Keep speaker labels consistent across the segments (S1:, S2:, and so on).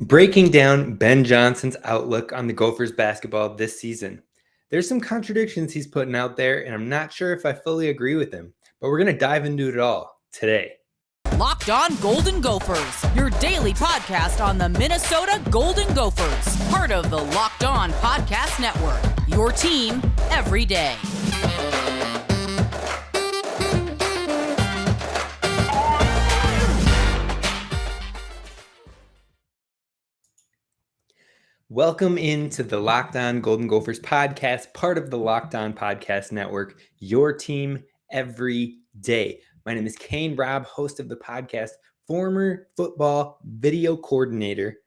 S1: Breaking down Ben Johnson's outlook on the Gophers basketball this season. There's some contradictions he's putting out there, and I'm not sure if I fully agree with him, but we're going to dive into it all today.
S2: Locked On Golden Gophers, your daily podcast on the Minnesota Golden Gophers, part of the Locked On Podcast Network, your team every day.
S1: Welcome into the Locked On Golden Gophers podcast, part of the Locked On Podcast Network, your team every day. My name is Kane Rob, host of the podcast, former football video coordinator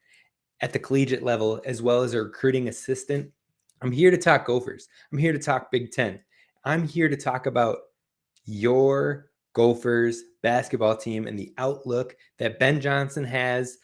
S1: at the collegiate level, as well as a recruiting assistant. I'm here to talk Gophers. I'm here to talk Big Ten. I'm here to talk about your Gophers basketball team and the outlook that Ben Johnson has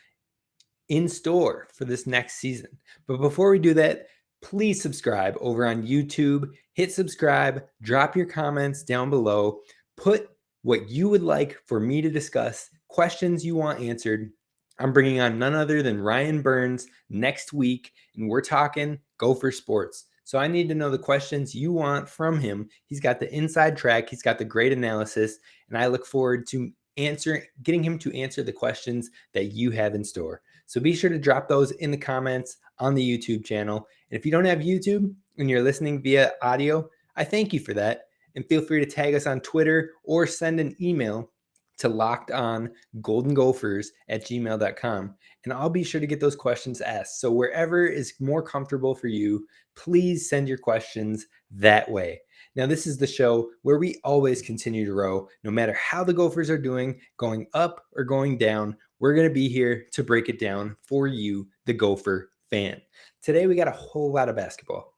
S1: in store for this next season. But before we do that, please subscribe over on YouTube. Hit subscribe, drop your comments down below, put what you would like for me to discuss, questions you want answered. I'm bringing on none other than Ryan Burns next week, and we're talking Gopher sports. So I need to know the questions you want from him. He's got the inside track, he's got the great analysis, and I look forward to getting him to answer the questions that you have in store. So be sure to drop those in the comments on the YouTube channel. And if you don't have YouTube and you're listening via audio, I thank you for that. And feel free to tag us on Twitter or send an email to lockedongoldengophers@gmail.com. And I'll be sure to get those questions asked. So wherever is more comfortable for you, please send your questions that way. Now, this is the show where we always continue to row. No matter how the Gophers are doing, going up or going down, we're going to be here to break it down for you, the Gopher fan. Today, we got a whole lot of basketball.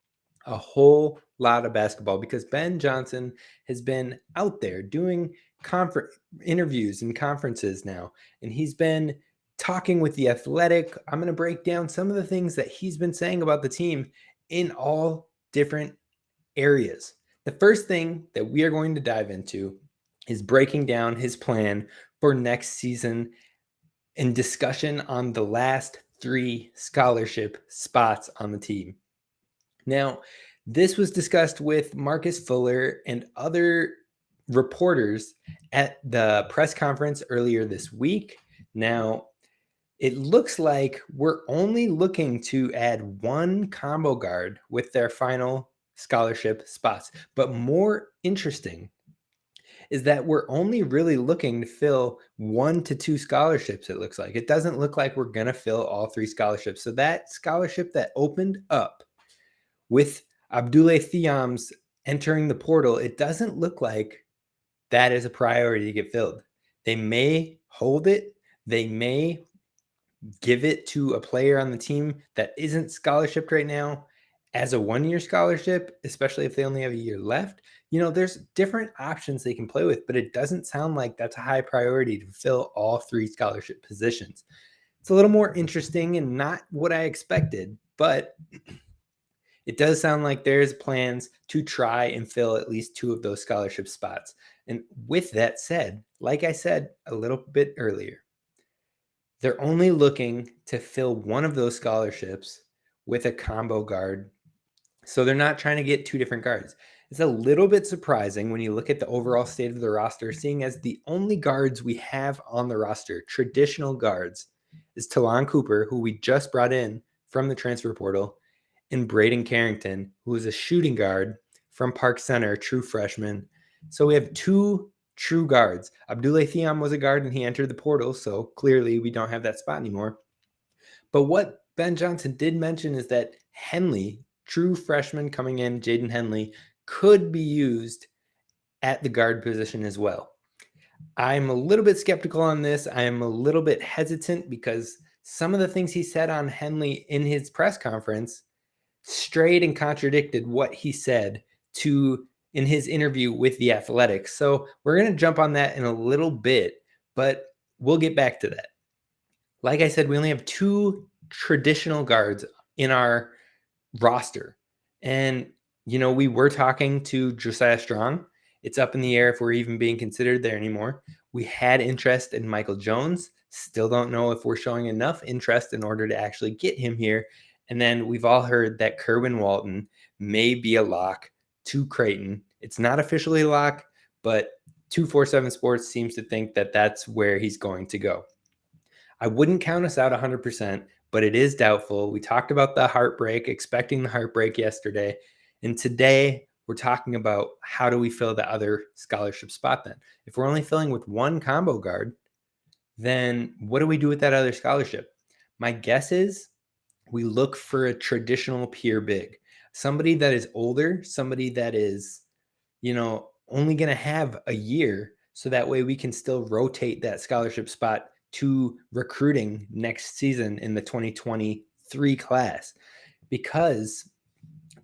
S1: Because Ben Johnson has been out there doing interviews and conferences now, and he's been talking with The Athletic. I'm going to break down some of the things that he's been saying about the team in all different areas. The first thing that we are going to dive into is breaking down his plan for next season and discussion on the last 3 scholarship spots on the team. Now, this was discussed with Marcus Fuller and other reporters at the press conference earlier this week. Now, it looks like we're only looking to add 1 combo guard with their final scholarship spots. But more interesting is that we're only really looking to fill 1 to 2 scholarships, it looks like. It doesn't look like we're going to fill all 3 scholarships. So that scholarship that opened up with Abdoulaye Thiam's entering the portal, it doesn't look like that is a priority to get filled. They may hold it. They may give it to a player on the team that isn't scholarshiped right now as a 1-year scholarship, especially if they only have a year left. You know, there's different options they can play with, but it doesn't sound like that's a high priority to fill all 3 scholarship positions. It's a little more interesting and not what I expected, but it does sound like there's plans to try and fill at least 2 of those scholarship spots. And with that said, like I said a little bit earlier, they're only looking to fill 1 of those scholarships with a combo guard. So they're not trying to get 2 different guards. It's a little bit surprising when you look at the overall state of the roster, seeing as the only guards we have on the roster, traditional guards, is Talon Cooper, who we just brought in from the transfer portal, and Braden Carrington, who is a shooting guard from Park Center, true freshman. So we have 2 true guards. Abdoulaye Thiam was a guard and he entered the portal, so clearly we don't have that spot anymore. But what Ben Johnson did mention is that Henley, true freshman coming in, Jaden Henley, could be used at the guard position as well. I'm a little bit skeptical on this. I am a little bit hesitant because some of the things he said on Henley in his press conference strayed and contradicted what he said in his interview with The Athletic. So we're going to jump on that in a little bit, but we'll get back to that. Like I said, we only have 2 traditional guards in our roster. And, you know, we were talking to Josiah Strong. It's up in the air if we're even being considered there anymore. We had interest in Michael Jones. Still don't know if we're showing enough interest in order to actually get him here. And then we've all heard that Kerwin Walton may be a lock to Creighton. It's not officially a lock, but 247 Sports seems to think that that's where he's going to go. I wouldn't count us out 100%, but it is doubtful. We talked about the heartbreak, expecting the heartbreak yesterday. And today we're talking about how do we fill the other scholarship spot then? If we're only filling with one combo guard, then what do we do with that other scholarship? My guess is we look for a traditional peer big, somebody that is older, somebody that is, only going to have a year. So that way we can still rotate that scholarship spot to recruiting next season in the 2023 class, because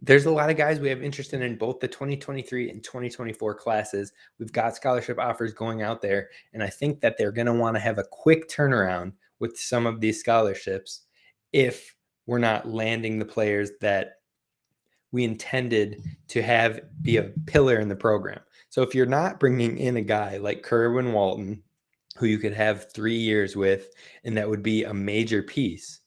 S1: there's a lot of guys we have interest in both the 2023 and 2024 classes. We've got scholarship offers going out there, and I think that they're going to want to have a quick turnaround with some of these scholarships if we're not landing the players that we intended to have be a pillar in the program. So if you're not bringing in a guy like Kerwin Walton, who you could have 3 years with, and that would be a major piece,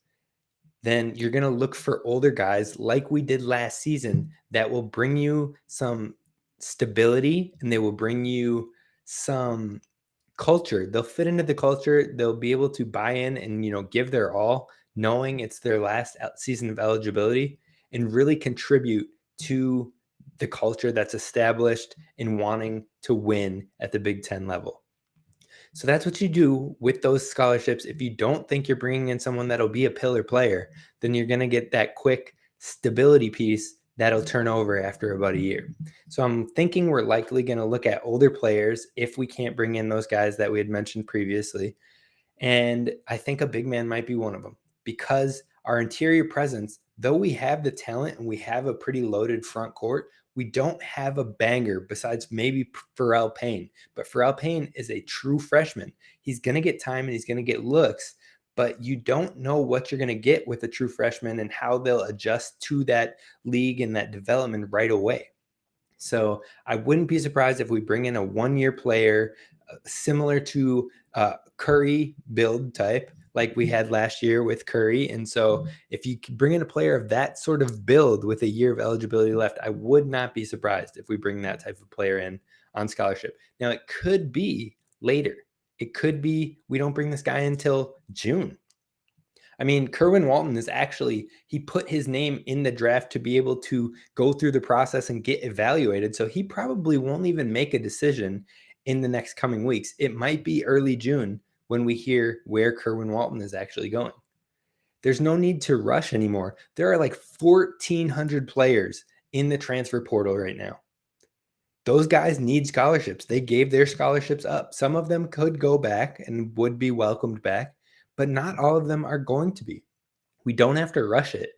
S1: then you're going to look for older guys like we did last season that will bring you some stability and they will bring you some culture. They'll fit into the culture. They'll be able to buy in and, give their all, knowing it's their last season of eligibility, and really contribute to the culture that's established in wanting to win at the Big Ten level. So that's what you do with those scholarships. If you don't think you're bringing in someone that'll be a pillar player, then you're going to get that quick stability piece that'll turn over after about a year. So I'm thinking we're likely going to look at older players if we can't bring in those guys that we had mentioned previously. And I think a big man might be one of them, because our interior presence, though we have the talent and we have a pretty loaded front court, we don't have a banger besides maybe Pharrell Payne. But Pharrell Payne is a true freshman. He's going to get time and he's going to get looks, but you don't know what you're going to get with a true freshman and how they'll adjust to that league and that development right away. So I wouldn't be surprised if we bring in a one-year player similar to Curry build type, like we had last year with Curry. And so if you bring in a player of that sort of build with a year of eligibility left, I would not be surprised if we bring that type of player in on scholarship. Now, it could be later. It could be we don't bring this guy until June. I mean, Kerwin Walton he put his name in the draft to be able to go through the process and get evaluated. So he probably won't even make a decision in the next coming weeks. It might be early June when we hear where Kerwin Walton is actually going. There's no need to rush anymore. There are like 1,400 players in the transfer portal right now. Those guys need scholarships. They gave their scholarships up. Some of them could go back and would be welcomed back, but not all of them are going to be. We don't have to rush it.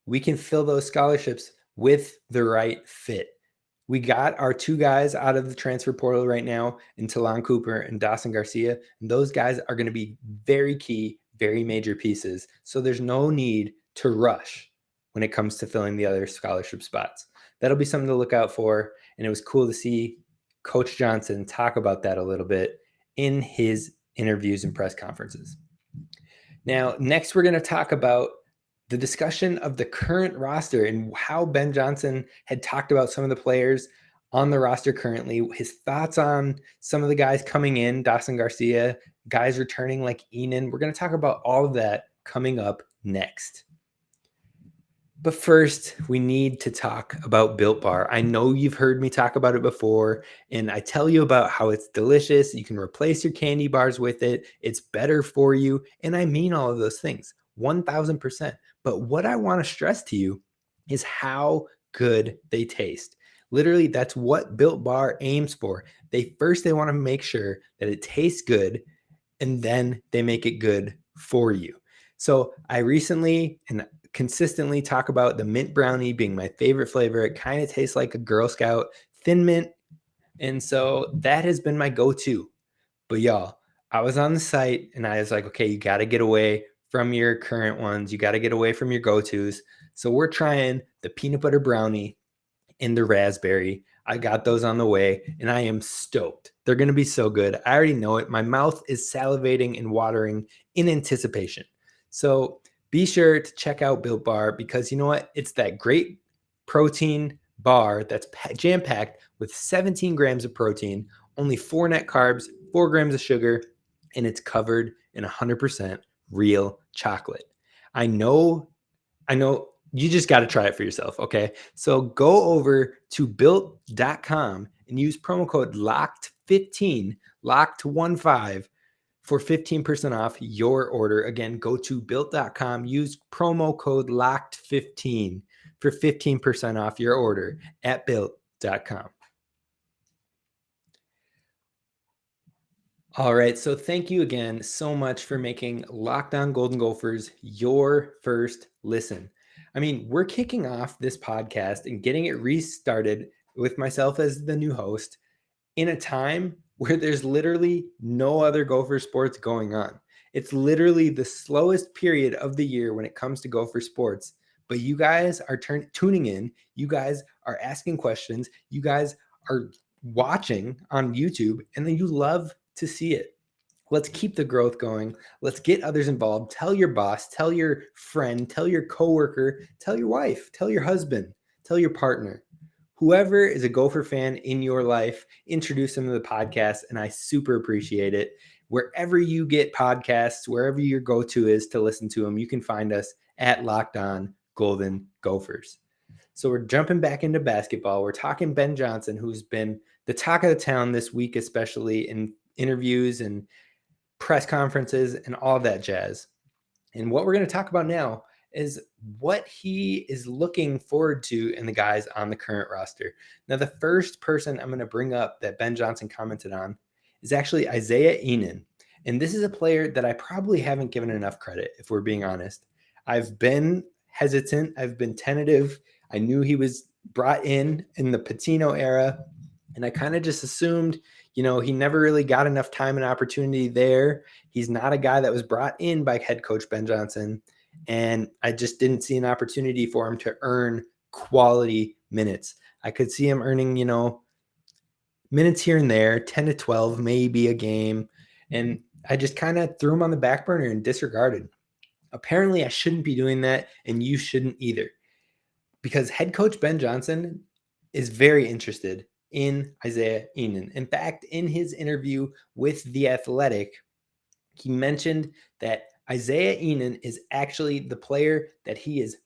S1: We can fill those scholarships with the right fit. We got our 2 guys out of the transfer portal right now in Talon Cooper and Dawson Garcia. And those guys are going to be very key, very major pieces. So there's no need to rush when it comes to filling the other scholarship spots. That'll be something to look out for. And it was cool to see Coach Johnson talk about that a little bit in his interviews and press conferences. Now, next we're going to talk about the discussion of the current roster and how Ben Johnson had talked about some of the players on the roster currently, his thoughts on some of the guys coming in, Dawson Garcia, guys returning like Ihnen. We're going to talk about all of that coming up next. But first, we need to talk about Built Bar. I know you've heard me talk about it before, and I tell you about how it's delicious. You can replace your candy bars with it. It's better for you. And I mean all of those things, 1,000%. But what I want to stress to you is how good they taste. Literally, that's what Built Bar aims for. They want to make sure that it tastes good, and then they make it good for you. So I recently and consistently talk about the mint brownie being my favorite flavor. It kind of tastes like a Girl Scout thin mint. And so that has been my go-to. But y'all, I was on the site and I was like, okay, you got to get away from your current ones. You got to get away from your go-tos. So we're trying the peanut butter brownie and the raspberry. I got those on the way, and I am stoked. They're going to be so good. I already know it. My mouth is salivating and watering in anticipation. So be sure to check out Built Bar, because you know what? It's that great protein bar that's jam-packed with 17 grams of protein, only 4 net carbs, 4 grams of sugar, and it's covered in 100% real chocolate. I know you just got to try it for yourself, okay? So go over to built.com and use promo code LOCKED15, LOCKED15, for 15% off your order. Again, go to built.com, use promo code LOCKED15 for 15% off your order at built.com. All right, so thank you again so much for making Locked On Golden Gophers your first listen. I mean, we're kicking off this podcast and getting it restarted with myself as the new host in a time where there's literally no other Gopher sports going on. It's literally the slowest period of the year when it comes to Gopher sports. But you guys are tuning in. You guys are asking questions. You guys are watching on YouTube, and then you love to see it. Let's keep the growth going. Let's get others involved. Tell your boss, tell your friend, tell your coworker, tell your wife, tell your husband, tell your partner. Whoever is a Gopher fan in your life, introduce them to the podcast, and I super appreciate it. Wherever you get podcasts, wherever your go-to is to listen to them, you can find us at Locked On Golden Gophers. So we're jumping back into basketball. We're talking Ben Johnson, who's been the talk of the town this week, especially in interviews and press conferences and all that jazz. And what we're going to talk about now is what he is looking forward to in the guys on the current roster. Now, the first person I'm going to bring up that Ben Johnson commented on is actually Isaiah Ihnen. And this is a player that I probably haven't given enough credit, if we're being honest. I've been hesitant. I've been tentative. I knew he was brought in the Pitino era, and I kind of just assumed, he never really got enough time and opportunity there. He's not a guy that was brought in by head coach Ben Johnson, and I just didn't see an opportunity for him to earn quality minutes. I could see him earning, minutes here and there, 10 to 12, maybe a game, and I just kind of threw him on the back burner and disregarded. Apparently, I shouldn't be doing that, and you shouldn't either, because head coach Ben Johnson is very interested in Isaiah Ihnen. In fact, in his interview with The Athletic, he mentioned that Isaiah Ihnen is actually the player that he is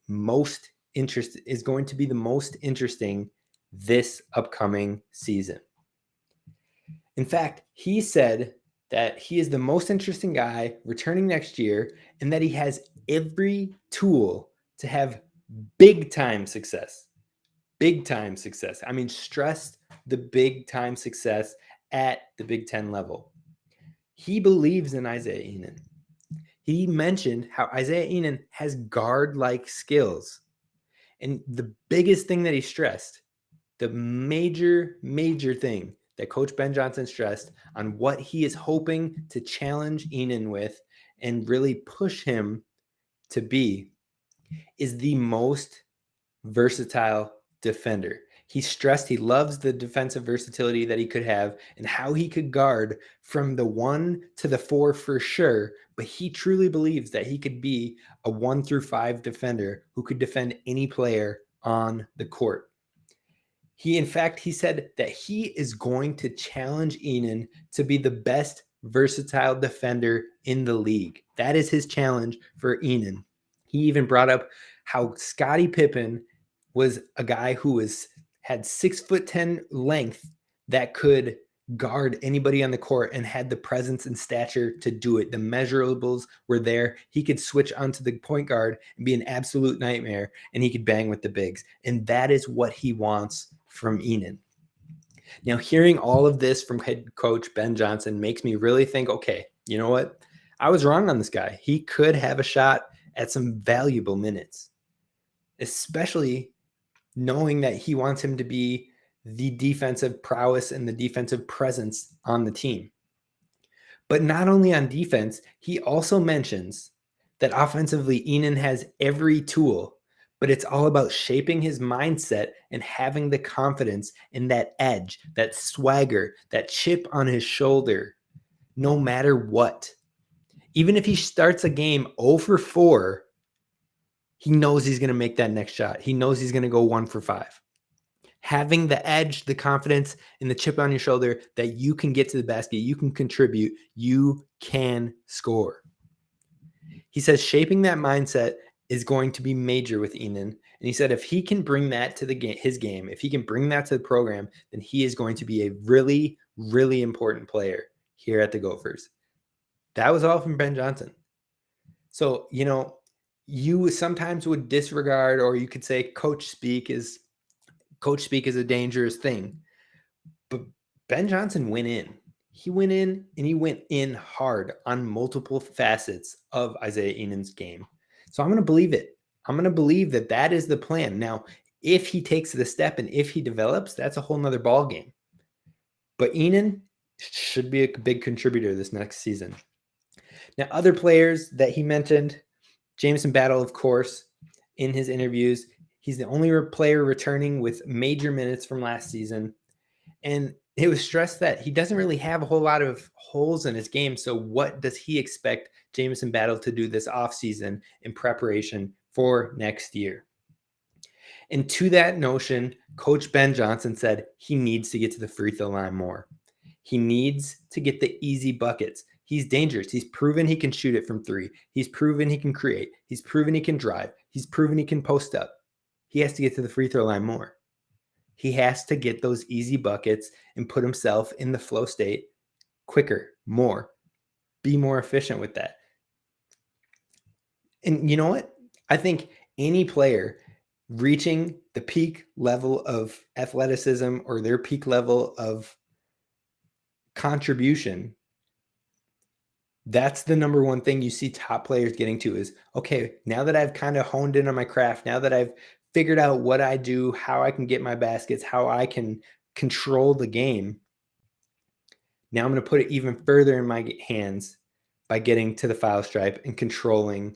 S1: going to be the most interesting this upcoming season. In fact, he said that he is the most interesting guy returning next year, and that he has every tool to have big time success. Big time success. I mean, stressed the big time success at the Big Ten level. He believes in Isaiah Ihnen. He mentioned how Isaiah Ihnen has guard-like skills. And the biggest thing that he stressed, the major thing that Coach Ben Johnson stressed on what he is hoping to challenge Ihnen with and really push him to be, is the most versatile defender. He stressed he loves the defensive versatility that he could have and how he could guard from the 1 to the 4 for sure, but he truly believes that he could be a 1 through 5 defender who could defend any player on the court. He said that he is going to challenge Ihnen to be the best versatile defender in the league. That is his challenge for Ihnen. He even brought up how Scottie Pippen was a guy who had 6'10" length that could guard anybody on the court and had the presence and stature to do it. The measurables were there. He could switch onto the point guard and be an absolute nightmare, and he could bang with the bigs. And that is what he wants from Ihnen. Now, hearing all of this from head coach Ben Johnson makes me really think, okay, you know what? I was wrong on this guy. He could have a shot at some valuable minutes, especially knowing that he wants him to be the defensive prowess and the defensive presence on the team. But not only on defense, he also mentions that offensively, Ihnen has every tool, but it's all about shaping his mindset and having the confidence and that edge, that swagger, that chip on his shoulder, no matter what. Even if he starts a game 0 for 4, he knows he's going to make that next shot. He knows he's going to go 1 for 5. Having the edge, the confidence, and the chip on your shoulder that you can get to the basket, you can contribute, you can score. He says shaping that mindset is going to be major with Ihnen. And he said if he can bring that to his game, if he can bring that to the program, then he is going to be a really, really important player here at the Gophers. That was all from Ben Johnson. So, you sometimes would disregard, or you could say coach speak is a dangerous thing. But Ben Johnson went in. He went in, and he went in hard on multiple facets of Isaiah Ihnen's game. So I'm going to believe it. I'm going to believe that that is the plan. Now, if he takes the step and if he develops, that's a whole nother ball game. But Ihnen should be a big contributor this next season. Now, other players that he mentioned, Jameson Battle, of course, in his interviews. He's the only player returning with major minutes from last season. And it was stressed that he doesn't really have a whole lot of holes in his game. So what does he expect Jamison Battle to do this offseason in preparation for next year? And to that notion, Coach Ben Johnson said he needs to get to the free throw line more. He needs to get the easy buckets. He's dangerous. He's proven he can shoot it from 3. He's proven he can create. He's proven he can drive. He's proven he can post up. He has to get to the free throw line more. He has to get those easy buckets and put himself in the flow state quicker, more. Be more efficient with that. And you know what? I think any player reaching the peak level of athleticism or their peak level of contribution, that's the number one thing you see top players getting to is, okay, now that I've kind of honed in on my craft, now that I've figured out what I do, how I can get my baskets, how I can control the game, now I'm going to put it even further in my hands by getting to the foul stripe and controlling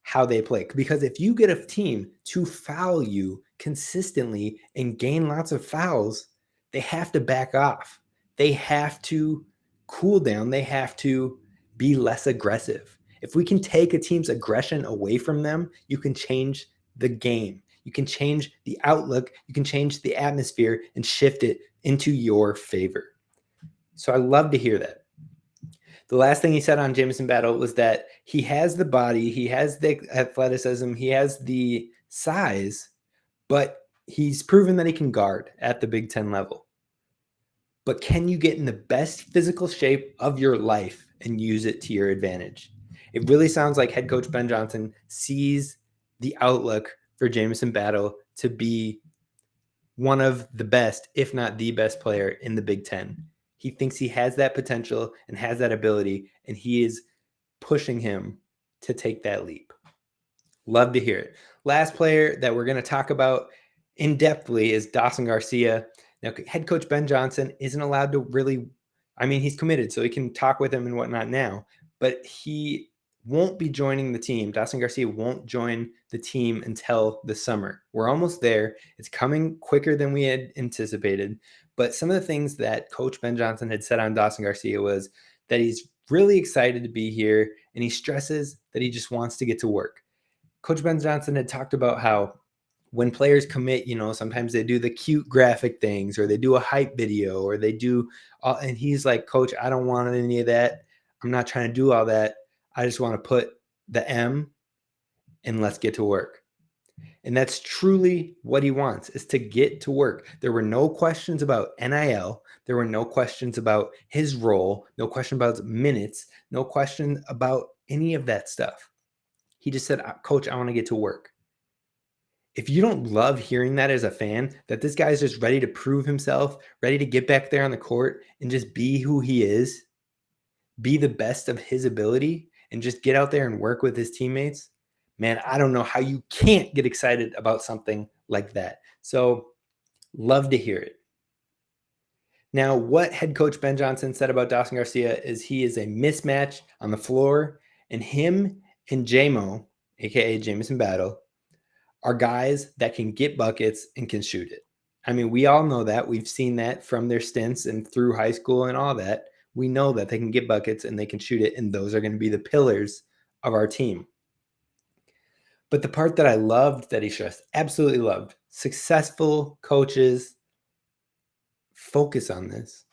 S1: how they play. Because if you get a team to foul you consistently and gain lots of fouls, they have to back off. They have to cool down. They have to be less aggressive. If we can take a team's aggression away from them, you can change the game. You can change the outlook. You can change the atmosphere and shift it into your favor. So I love to hear that. The last thing he said on Jameson Battle was that he has the body, he has the athleticism, he has the size, but he's proven that he can guard at the Big Ten level. But can you get in the best physical shape of your life and use it to your advantage? It really sounds like head coach Ben Johnson sees the outlook for Jameson Battle to be one of the best, if not the best player in the Big Ten. He thinks he has that potential and has that ability, and he is pushing him to take that leap. Love to hear it. Last player that we're going to talk about in-depthly is Dawson Garcia. Now, head coach Ben Johnson isn't allowed to really, he's committed, so he can talk with him and whatnot now, but he won't be joining the team. Dawson Garcia won't join the team until the summer. We're almost there. It's coming quicker than we had anticipated. But some of the things that Coach Ben Johnson had said on Dawson Garcia was that he's really excited to be here, and he stresses that he just wants to get to work. Coach Ben Johnson had talked about how when players commit, sometimes they do the cute graphic things, or they do a hype video, or they do, and he's like, Coach, I don't want any of that. I'm not trying to do all that. I just want to put the M and let's get to work. And that's truly what he wants, is to get to work. There were no questions about NIL. There were no questions about his role, no question about minutes, no question about any of that stuff. He just said, Coach, I want to get to work. If you don't love hearing that as a fan, that this guy is just ready to prove himself, ready to get back there on the court and just be who he is, be the best of his ability, and just get out there and work with his teammates, man, I don't know how you can't get excited about something like that. So love to hear it. Now, what head coach Ben Johnson said about Dawson Garcia is he is a mismatch on the floor, and him and JMO, aka Jameson Battle, are guys that can get buckets and can shoot it. I mean, we all know that. We've seen that from their stints and through high school and all that. We know that they can get buckets and they can shoot it, and those are going to be the pillars of our team. But the part that I loved that he stressed, absolutely loved, successful coaches focus on this.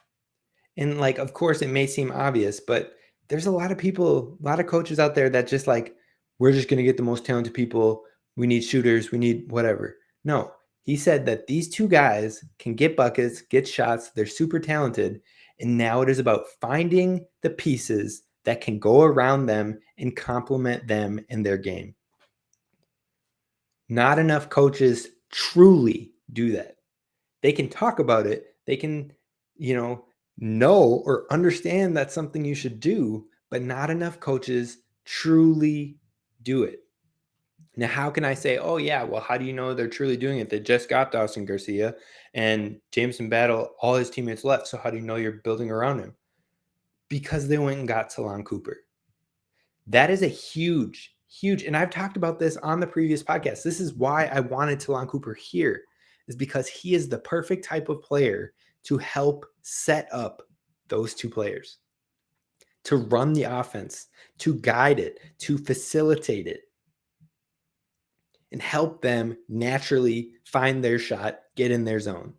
S1: And like, of course, it may seem obvious, but there's a lot of people, a lot of coaches out there that just like, we're just going to get the most talented people. We need shooters. We need whatever. No, he said that these two guys can get buckets, get shots. They're super talented. And now it is about finding the pieces that can go around them and complement them in their game. Not enough coaches truly do that. They can talk about it. They can, know or understand that's something you should do, but not enough coaches truly do it. Now, how can I say, oh yeah, well, how do you know they're truly doing it? They just got Dawson Garcia and Jameson Battle, all his teammates left. So how do you know you're building around him? Because they went and got Talon Cooper. That is a huge, and I've talked about this on the previous podcast. This is why I wanted Talon Cooper here, is because he is the perfect type of player to help set up those two players, to run the offense, to guide it, to facilitate it, and help them naturally find their shot, get in their zone.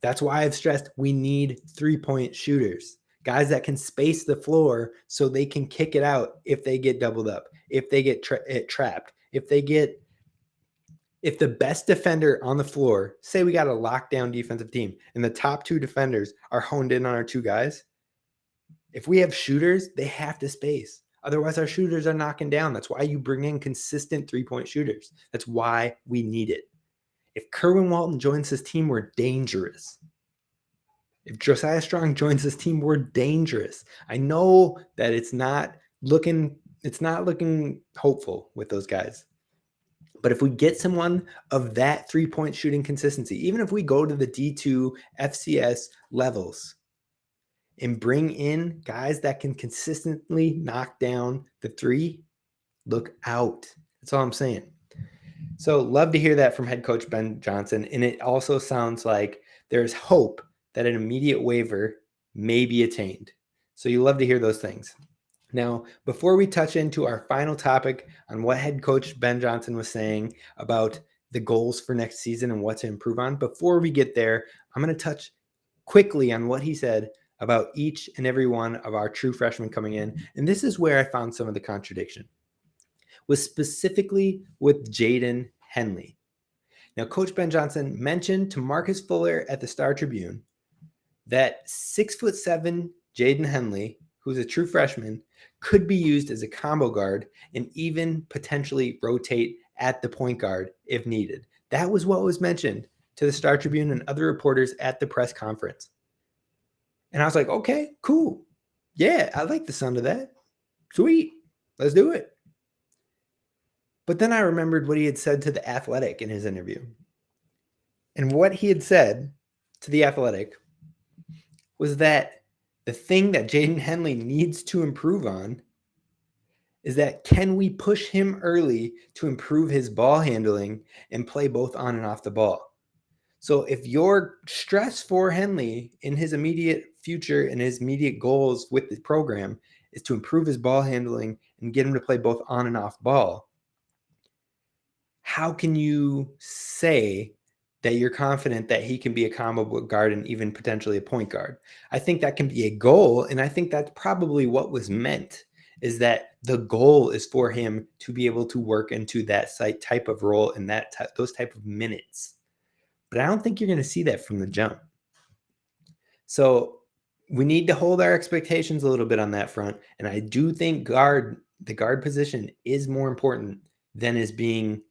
S1: That's why I've stressed we need three-point shooters, guys that can space the floor so they can kick it out if they get doubled up, if they get trapped, if the best defender on the floor, say we got a lockdown defensive team and the top two defenders are honed in on our two guys, if we have shooters, they have to space. Otherwise, our shooters are knocking down. That's why you bring in consistent three-point shooters. That's why we need it. If Kerwin Walton joins this team, we're dangerous. If Josiah Strong joins this team, we're dangerous. I know that it's not looking hopeful with those guys. But if we get someone of that three-point shooting consistency, even if we go to the D2 FCS levels and bring in guys that can consistently knock down the three, look out. That's all I'm saying. So love to hear that from head coach Ben Johnson. And it also sounds like there's hope that an immediate waiver may be attained. So you love to hear those things. Now, before we touch into our final topic on what head coach Ben Johnson was saying about the goals for next season and what to improve on, before we get there, I'm going to touch quickly on what he said about each and every one of our true freshmen coming in. And this is where I found some of the contradiction, was specifically with Jaden Henley. Now, Coach Ben Johnson mentioned to Marcus Fuller at the Star Tribune that 6'7" Jaden Henley, who's a true freshman, could be used as a combo guard and even potentially rotate at the point guard if needed. That was what was mentioned to the Star Tribune and other reporters at the press conference. And I was like, okay, cool. Yeah, I like the sound of that. Sweet. Let's do it. But then I remembered what he had said to The Athletic in his interview. And what he had said to The Athletic was that the thing that Jaden Henley needs to improve on is that can we push him early to improve his ball handling and play both on and off the ball? So if your stress for Henley in his immediate future and his immediate goals with the program is to improve his ball handling and get him to play both on and off ball, how can you say that you're confident that he can be a combo guard and even potentially a point guard? I think that can be a goal, and I think that's probably what was meant, is that the goal is for him to be able to work into that type of role and those type of minutes. But I don't think you're going to see that from the jump. So we need to hold our expectations a little bit on that front, and I do think the guard position is more important than is being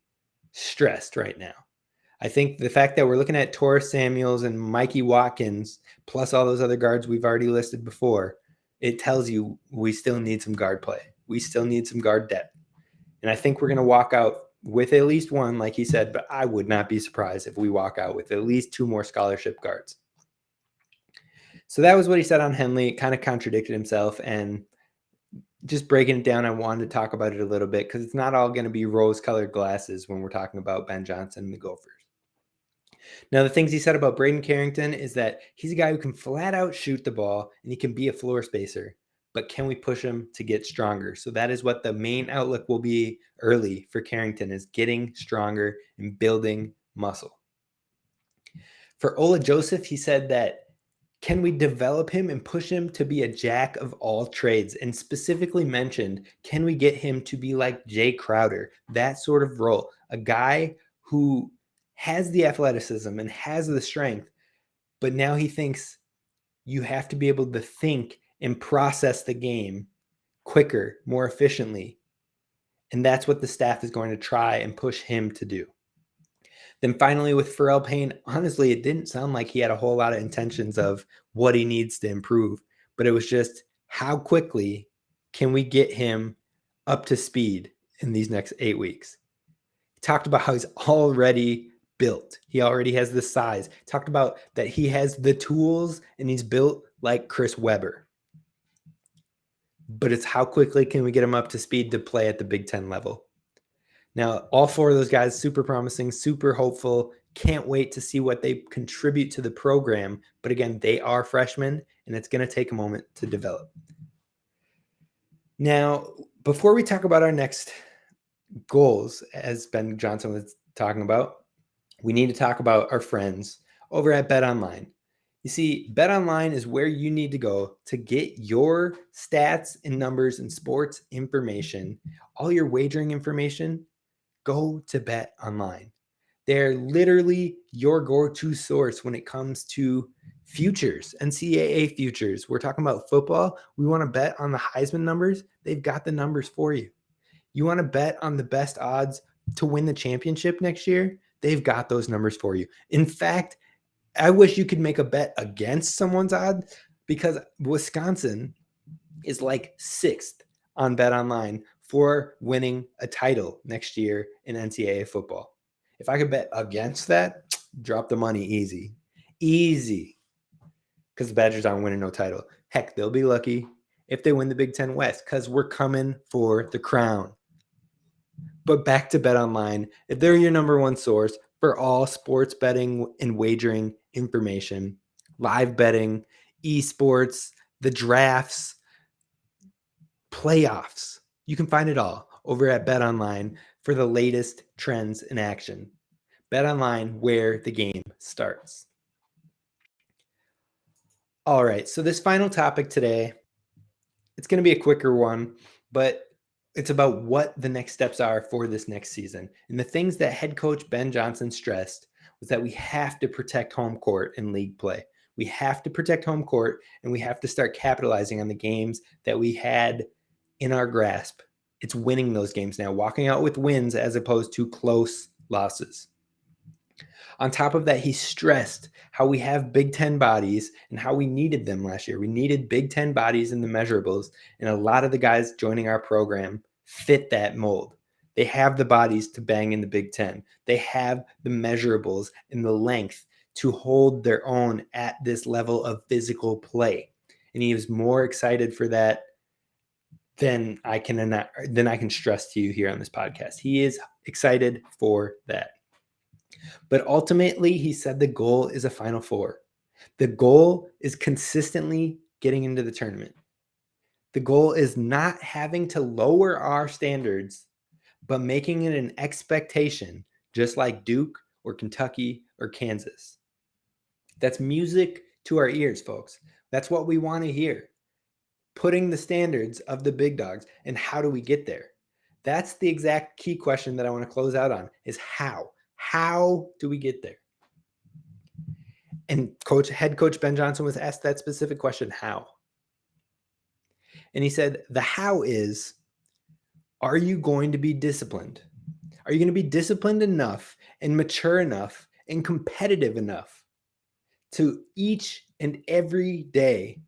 S1: stressed right now. I think the fact that we're looking at Taurus Samuels and Mikey Watkins, plus all those other guards we've already listed before, it tells you we still need some guard play. We still need some guard depth. And I think we're going to walk out with at least one, like he said, but I would not be surprised if we walk out with at least two more scholarship guards. So that was what he said on Henley. It kind of contradicted himself. And just breaking it down, I wanted to talk about it a little bit because it's not all going to be rose-colored glasses when we're talking about Ben Johnson and the Gophers. Now, the things he said about Braden Carrington is that he's a guy who can flat out shoot the ball and he can be a floor spacer, but can we push him to get stronger? So that is what the main outlook will be early for Carrington, is getting stronger and building muscle. For Ola Joseph, he said that can we develop him and push him to be a jack of all trades? And specifically mentioned, can we get him to be like Jay Crowder, that sort of role, a guy who has the athleticism and has the strength, but now he thinks you have to be able to think and process the game quicker, more efficiently. And that's what the staff is going to try and push him to do. Then finally, with Pharrell Payne, honestly, it didn't sound like he had a whole lot of intentions of what he needs to improve, but it was just how quickly can we get him up to speed in these next 8 weeks. He talked about how he's already built. He already has the size. He talked about that he has the tools and he's built like Chris Webber. But it's how quickly can we get him up to speed to play at the Big Ten level. Now, all four of those guys, super promising, super hopeful. Can't wait to see what they contribute to the program. But again, they are freshmen, and it's going to take a moment to develop. Now, before we talk about our next goals, as Ben Johnson was talking about, we need to talk about our friends over at BetOnline. You see, BetOnline is where you need to go to get your stats and numbers and sports information, all your wagering information. Go to BetOnline. They're literally your go-to source when it comes to futures, NCAA futures. We're talking about football. We want to bet on the Heisman numbers. They've got the numbers for you. You want to bet on the best odds to win the championship next year? They've got those numbers for you. In fact, I wish you could make a bet against someone's odds, because Wisconsin is like 6th on BetOnline for winning a title next year in NCAA football. If I could bet against that, drop the money easy. Easy. Because the Badgers aren't winning no title. Heck, they'll be lucky if they win the Big Ten West, because we're coming for the crown. But back to BetOnline. If they're your number one source for all sports betting and wagering information, live betting, esports, the drafts, playoffs. You can find it all over at BetOnline for the latest trends in action. BetOnline, where the game starts. All right, so this final topic today, it's going to be a quicker one, but it's about what the next steps are for this next season. And the things that head coach Ben Johnson stressed was that we have to protect home court in league play. We have to protect home court, and we have to start capitalizing on the games that we had in our grasp. It's winning those games now, walking out with wins as opposed to close losses. On top of that, he stressed how we have Big Ten bodies and how we needed them last year. We needed Big Ten bodies in the measurables, and a lot of the guys joining our program fit that mold. They have the bodies to bang in the Big Ten. They have the measurables and the length to hold their own at this level of physical play. And he was more excited for that than I can stress to you here on this podcast. He is excited for that. But ultimately, he said the goal is a Final Four. The goal is consistently getting into the tournament. The goal is not having to lower our standards, but making it an expectation, just like Duke or Kentucky or Kansas. That's music to our ears, folks. That's what we want to hear. Putting the standards of the big dogs, and how do we get there? That's the exact key question that I want to close out on, is how. How do we get there? And head coach Ben Johnson was asked that specific question, how? And he said, the how is, are you going to be disciplined? Are you going to be disciplined enough and mature enough and competitive enough to each and every day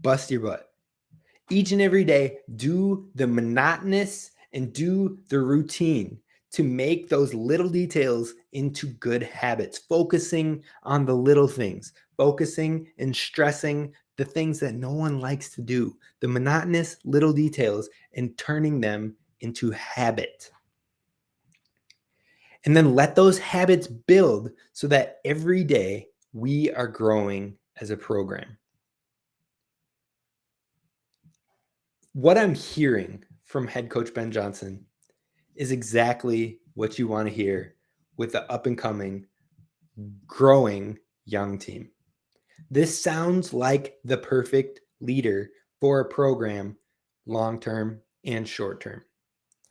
S1: bust your butt? Each and every day, do the monotonous and do the routine to make those little details into good habits, focusing on the little things, focusing and stressing the things that no one likes to do, the monotonous little details, and turning them into habit. And then let those habits build so that every day we are growing as a program. What I'm hearing from head coach Ben Johnson is exactly what you want to hear with the up and coming, growing young team. This sounds like the perfect leader for a program, long-term and short-term.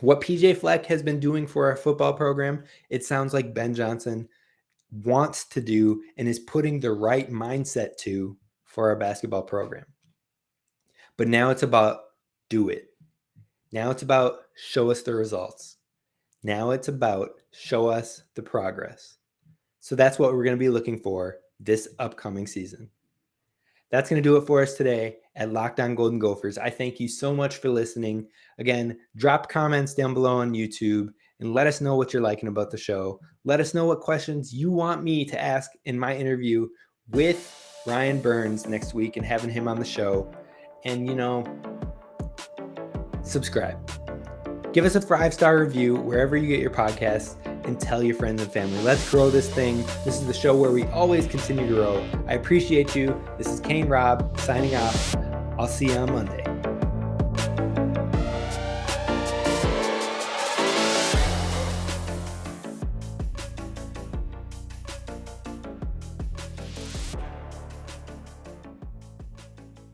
S1: What PJ Fleck has been doing for our football program, it sounds like Ben Johnson wants to do and is putting the right mindset to for our basketball program. But now it's about do it. Now it's about show us the results. Now it's about show us the progress. So that's what we're going to be looking for this upcoming season. That's going to do it for us today at Locked On Golden Gophers. I thank you so much for listening. Again, drop comments down below on YouTube and let us know what you're liking about the show. Let us know what questions you want me to ask in my interview with Ryan Burns next week and having him on the show. And, subscribe. Give us a 5-star review wherever you get your podcasts and tell your friends and family. Let's grow this thing. This is the show where we always continue to grow. I appreciate you. This is Kane Rob signing off. I'll see you on Monday.